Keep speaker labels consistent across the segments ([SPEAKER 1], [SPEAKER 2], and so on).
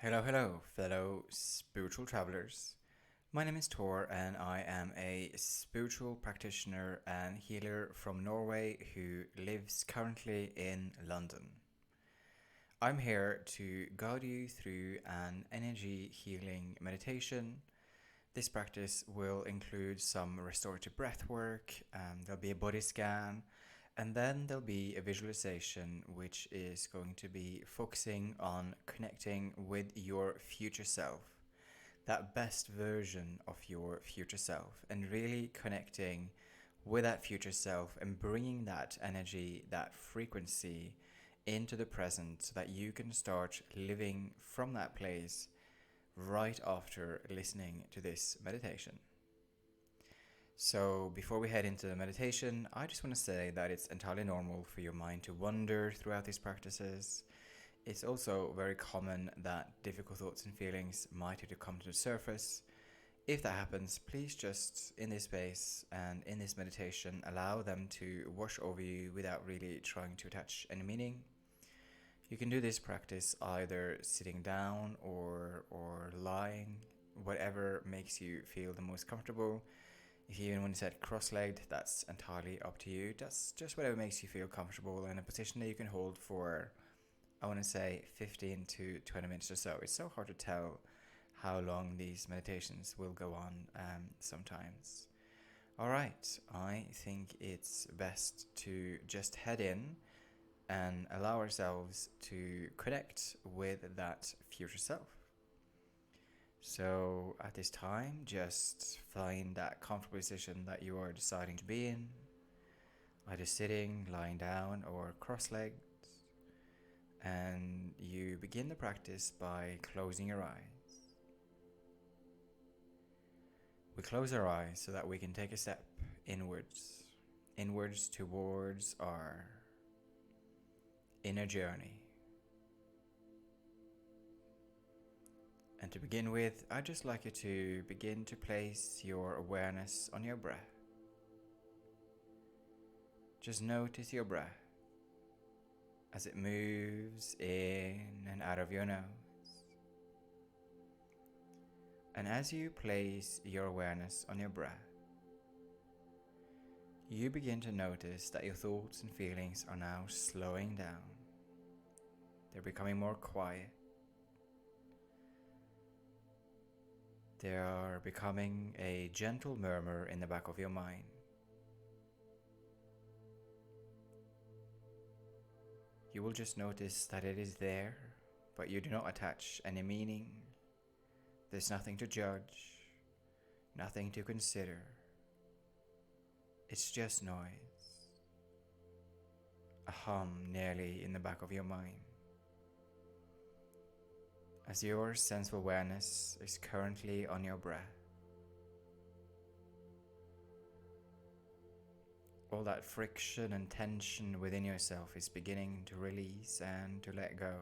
[SPEAKER 1] Hello, fellow spiritual travelers. My name is Tor, and I am a spiritual practitioner and healer from Norway who lives currently in London. I'm here to guide you through an energy healing meditation. This practice will include some restorative breath work, there'll be a body scan, and then there'll be a visualization which is going to be focusing on connecting with your future self, that best version of your future self, and really connecting with that future self and bringing that energy, that frequency into the present so that you can start living from that place right after listening to this meditation. So, before we head into the meditation, I just want to say that it's entirely normal for your mind to wander throughout these practices. It's also very common that difficult thoughts and feelings might have to come to the surface. If that happens, please just, in this space and in this meditation, allow them to wash over you without really trying to attach any meaning. You can do this practice either sitting down or lying, whatever makes you feel the most comfortable. If you even want to sit cross-legged, that's entirely up to you. That's just whatever makes you feel comfortable in a position that you can hold for, I want to say, 15 to 20 minutes or so. It's so hard to tell how long these meditations will go on sometimes. Alright, I think it's best to just head in and allow ourselves to connect with that future self. So at this time, just find that comfortable position that you are deciding to be in, either sitting, lying down, or cross-legged. And you begin the practice by closing your eyes. We close our eyes so that we can take a step inwards towards our inner journey. And to begin with, I'd just like you to begin to place your awareness on your breath. Just notice your breath as it moves in and out of your nose. And as you place your awareness on your breath, you begin to notice that your thoughts and feelings are now slowing down. They're becoming more quiet. They are becoming a gentle murmur in the back of your mind. You will just notice that it is there, but you do not attach any meaning. There's nothing to judge, nothing to consider. It's just noise, a hum nearly in the back of your mind. As your sense of awareness is currently on your breath, all that friction and tension within yourself is beginning to release and to let go.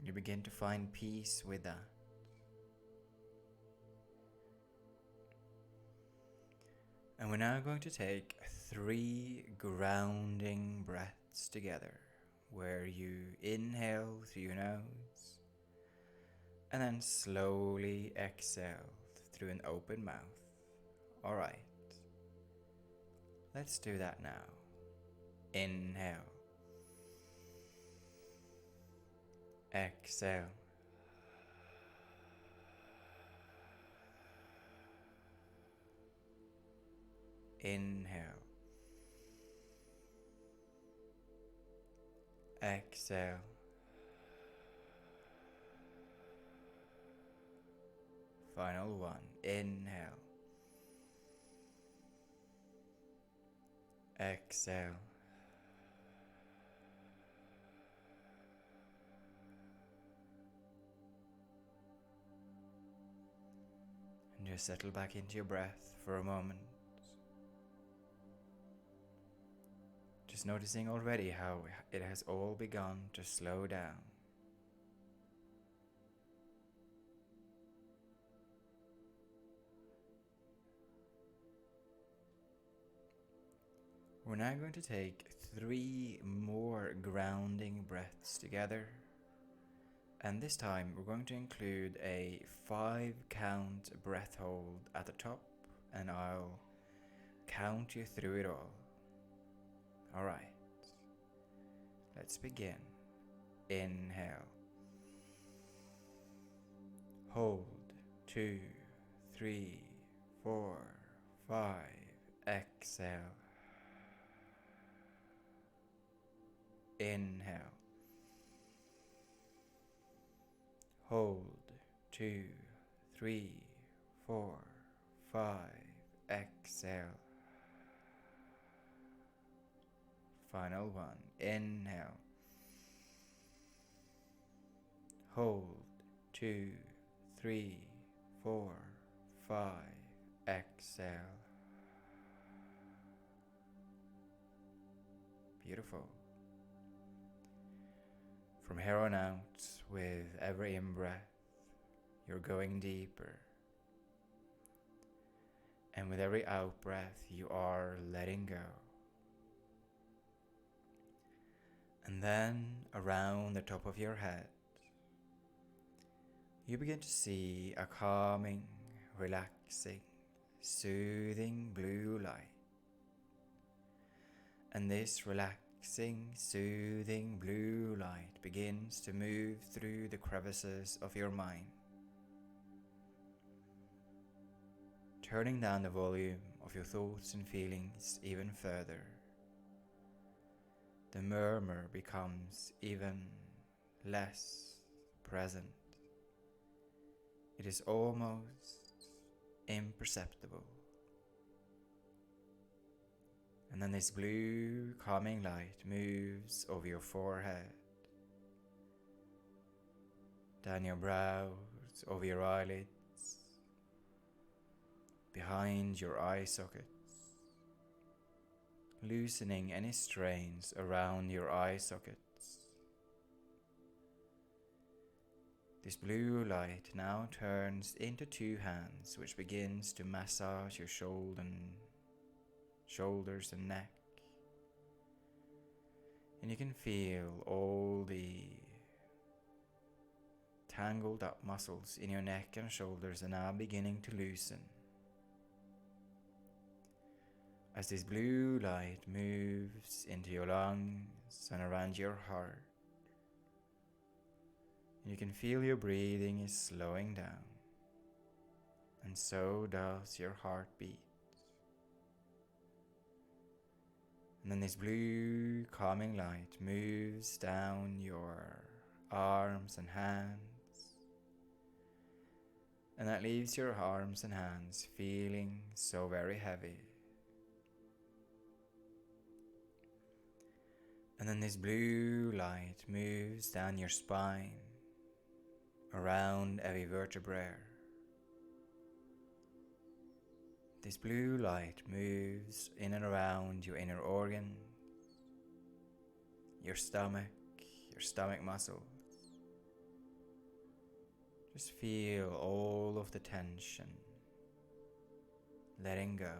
[SPEAKER 1] You begin to find peace with that. And we're now going to take 3 grounding breaths together, where you inhale through your nose and then slowly exhale through an open mouth. Alright, let's do that now. Inhale. Exhale. Inhale. Exhale. Final one. Inhale. Exhale. And just settle back into your breath for a moment. Just noticing already how it has all begun to slow down. We're now going to take 3 more grounding breaths together. And this time we're going to include a 5 count breath hold at the top, and I'll count you through it all. Alright, let's begin. Inhale. Hold. 2, 3, 4, 5. Exhale. Inhale. Hold. 2, 3, 4, 5. Exhale. Final one. Inhale. Hold. 2, 3, 4, 5. Exhale. Beautiful. From here on out, with every in-breath, you're going deeper. And with every out-breath, you are letting go. And then, around the top of your head, you begin to see a calming, relaxing, soothing blue light. And this relaxing, soothing blue light begins to move through the crevices of your mind, turning down the volume of your thoughts and feelings even further. The murmur becomes even less present. It is almost imperceptible. And then this blue calming light moves over your forehead, down your brows, over your eyelids, behind your eye sockets, loosening any strains around your eye sockets. This blue light now turns into 2 hands, which begins to massage your shoulders and neck. And you can feel all the tangled up muscles in your neck and shoulders are now beginning to loosen. As this blue light moves into your lungs and around your heart, you can feel your breathing is slowing down, and so does your heartbeat. And then this blue calming light moves down your arms and hands, and that leaves your arms and hands feeling so very heavy. And then this blue light moves down your spine, around every vertebrae. This blue light moves in and around your inner organs, your stomach muscles. Just feel all of the tension letting go.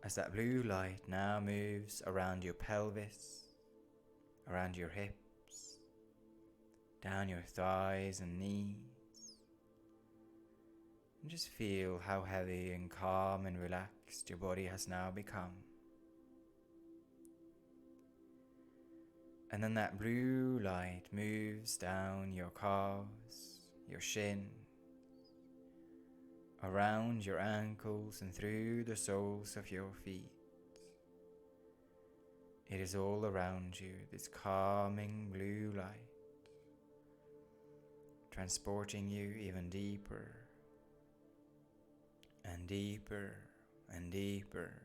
[SPEAKER 1] As that blue light now moves around your pelvis, around your hips, down your thighs and knees. And just feel how heavy and calm and relaxed your body has now become. And then that blue light moves down your calves, your shins, around your ankles and through the soles of your feet. It is all around you, this calming blue light, transporting you even deeper and deeper and deeper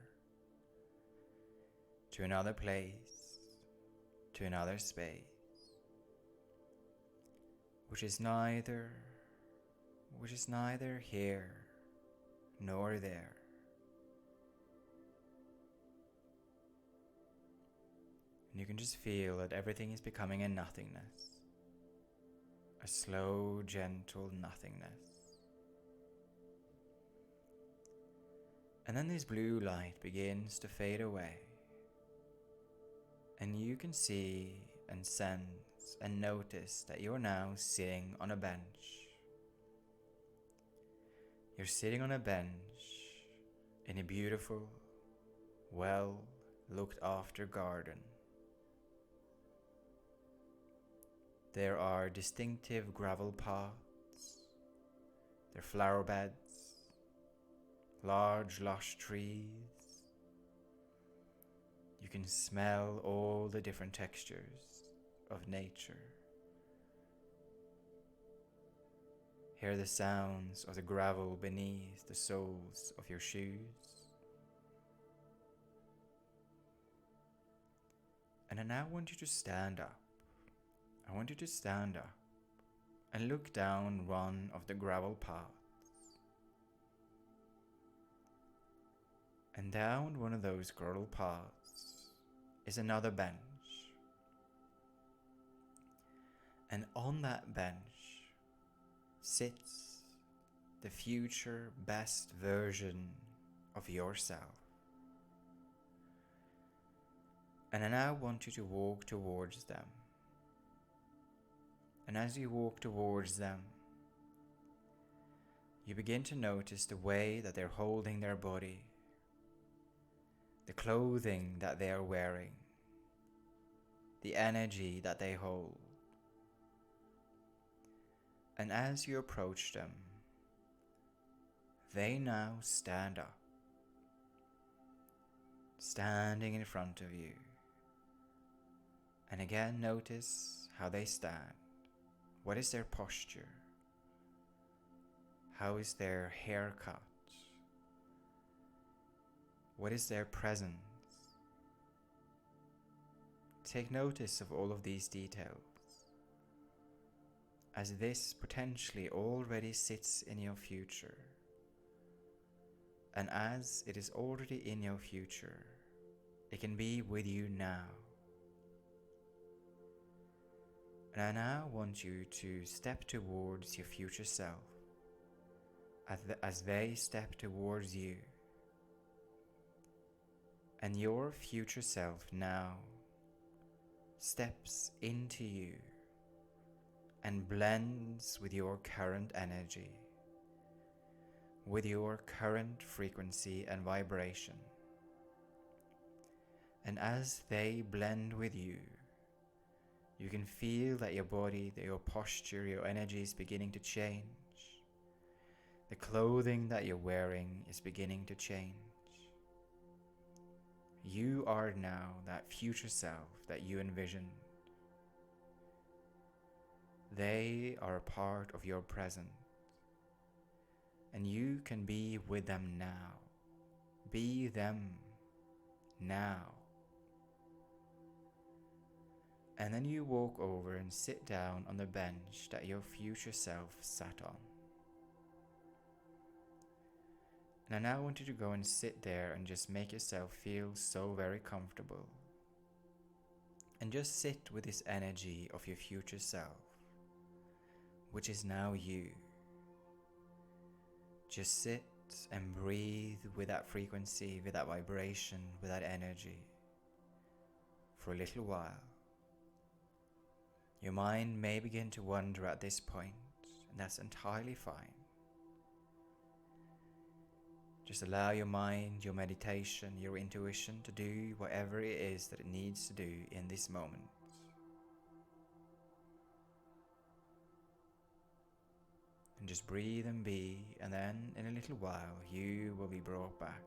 [SPEAKER 1] to another place, to another space, which is neither here nor there. And you can just feel that everything is becoming a nothingness, a slow, gentle nothingness. And then this blue light begins to fade away, And you can see and sense and notice that you're now sitting on a bench. You're sitting on a bench in a beautiful, well looked after garden. There are distinctive gravel paths, there are flower beds, large lush trees. You can smell all the different textures of nature. Hear the sounds of the gravel beneath the soles of your shoes. And I now want you to stand up. I want you to stand up and look down one of the gravel paths. And down one of those gravel paths is another bench. And on that bench sits the future best version of yourself. And I now want you to walk towards them. And as you walk towards them, you begin to notice the way that they're holding their body, the clothing that they are wearing, the energy that they hold. And as you approach them, they now stand up, standing in front of you. And again, notice how they stand. What is their posture? How is their haircut? What is their presence? Take notice of all of these details, as this potentially already sits in your future. And as it is already in your future, it can be with you now. And I now want you to step towards your future self as they step towards you. And your future self now steps into you and blends with your current energy, with your current frequency and vibration. And as they blend with you, you can feel that your body, that your posture, your energy is beginning to change. The clothing that you're wearing is beginning to change. You are now that future self that you envisioned. They are a part of your present, and you can be with them now. Be them now. And then you walk over and sit down on the bench that your future self sat on. And I now want you to go and sit there and just make yourself feel so very comfortable. And just sit with this energy of your future self, which is now you. Just sit and breathe with that frequency, with that vibration, with that energy for a little while. Your mind may begin to wander at this point, and that's entirely fine. Just allow your mind, your meditation, your intuition to do whatever it is that it needs to do in this moment. And just breathe and be, and then in a little while you will be brought back.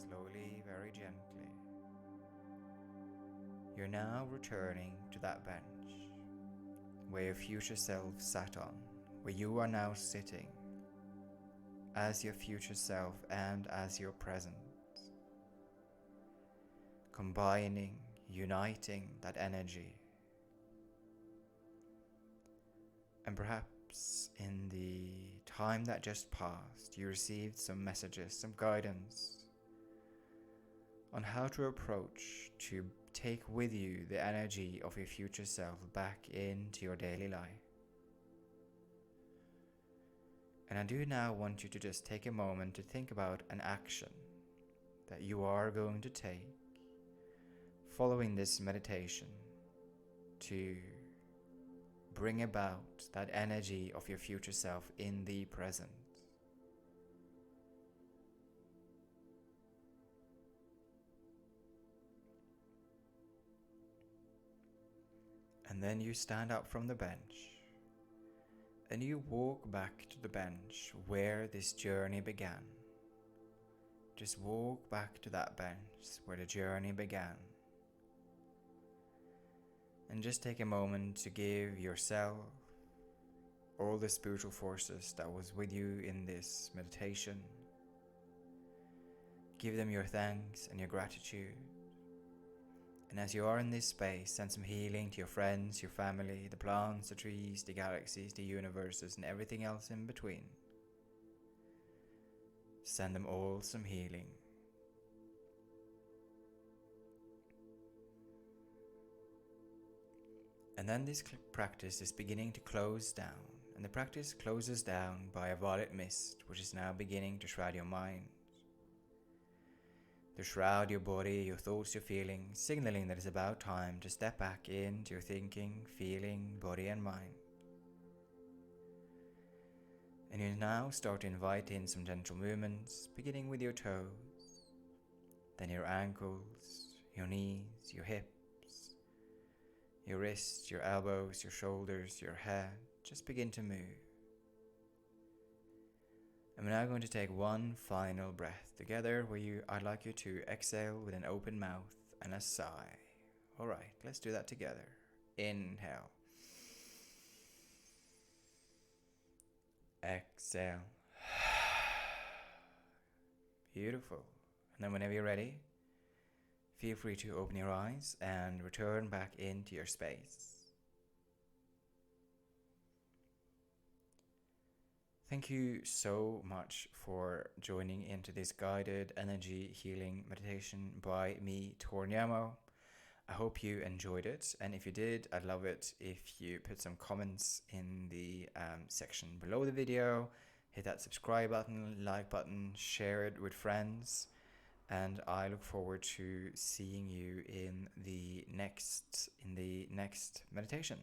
[SPEAKER 1] slowly, very gently. You're now returning to that bench where your future self sat on, where you are now sitting as your future self and as your present, combining, uniting that energy. And perhaps in the time that just passed, you received some messages, some guidance on how to approach to take with you the energy of your future self back into your daily life. And I do now want you to just take a moment to think about an action that you are going to take following this meditation to bring about that energy of your future self in the present. And then you stand up from the bench and you walk back to the bench where this journey began. Just walk back to that bench where the journey began. And just take a moment to give yourself, all the spiritual forces that was with you in this meditation, give them your thanks and your gratitude. And as you are in this space, send some healing to your friends, your family, the plants, the trees, the galaxies, the universes, and everything else in between. Send them all some healing. And then this practice is beginning to close down. And the practice closes down by a violet mist, which is now beginning to shroud your mind. To shroud your body, your thoughts, your feelings, signaling that it's about time to step back into your thinking, feeling, body and mind. And you now start to invite in some gentle movements, beginning with your toes, then your ankles, your knees, your hips, your wrists, your elbows, your shoulders, your head. Just begin to move. And we're now going to take one final breath together where I'd like you to exhale with an open mouth and a sigh. Alright, let's do that together. Inhale. Exhale. Beautiful. And then whenever you're ready, feel free to open your eyes and return back into your space. Thank you so much for joining into this guided energy healing meditation by me, Tor Niamo. I hope you enjoyed it, and if you did, I'd love it if you put some comments in the section below the video, hit that subscribe button, like button, share it with friends, and I look forward to seeing you in the next meditation.